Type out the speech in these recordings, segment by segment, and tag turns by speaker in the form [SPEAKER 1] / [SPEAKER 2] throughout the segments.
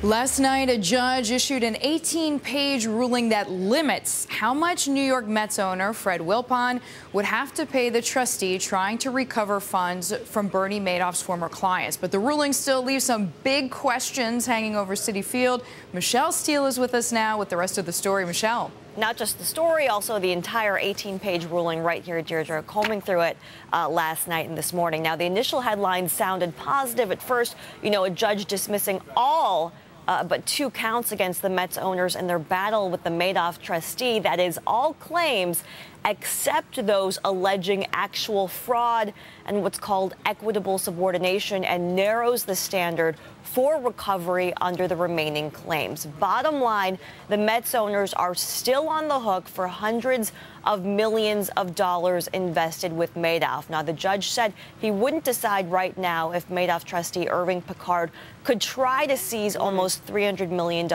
[SPEAKER 1] Last night, a judge issued an 18-page ruling that limits how much New York Mets owner Fred Wilpon would have to pay the trustee trying to recover funds from Bernie Madoff's former clients. But the ruling still leaves some big questions hanging over Citi Field. Michele Steele is with us now with the rest of the story. Michele.
[SPEAKER 2] Not just the story, also the entire 18-page ruling right here, Deirdre, combing through it last night and this morning. Now, the initial headlines sounded positive at first. You know, a judge dismissing all but 2 counts against the Mets owners in their battle with the Madoff trustee. That is, all claims except those alleging actual fraud and what's called equitable subordination, and narrows the standard for recovery under the remaining claims. Bottom line, the Mets owners are still on the hook for hundreds of millions of dollars invested with Madoff. Now, the judge said he wouldn't decide right now if Madoff trustee Irving Picard could try to seize almost $300 million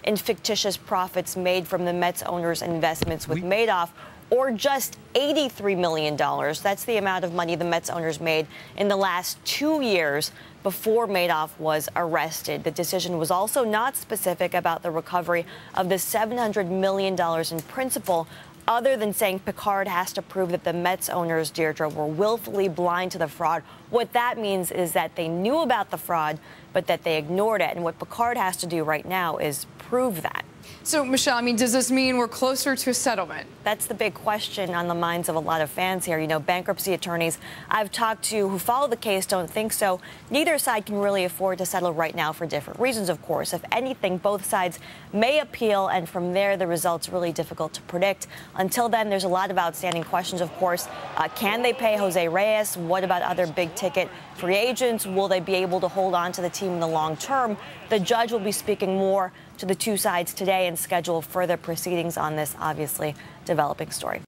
[SPEAKER 2] in fictitious profits made from the Mets owners' investments with Madoff, or just $83 million. That's the amount of money the Mets owners made in the last 2 years before Madoff was arrested. The decision was also not specific about the recovery of the $700 million in principal, other than saying Picard has to prove that the Mets owners, Deirdre, were willfully blind to the fraud. What that means is that they knew about the fraud, but that they ignored it. And what Picard has to do right now is prove that.
[SPEAKER 1] So, Michele, I mean, does this mean we're closer to a settlement?
[SPEAKER 2] That's the big question on the minds of a lot of fans here. You know, bankruptcy attorneys I've talked to who follow the case don't think so. Neither side can really afford to settle right now for different reasons, of course. If anything, both sides may appeal, and from there, the result's really difficult to predict. Until then, there's a lot of outstanding questions, of course. Can they pay Jose Reyes? What about other big-ticket free agents? Will they be able to hold on to the team in the long term? The judge will be speaking more to the 2 sides today and schedule further proceedings on this obviously developing story.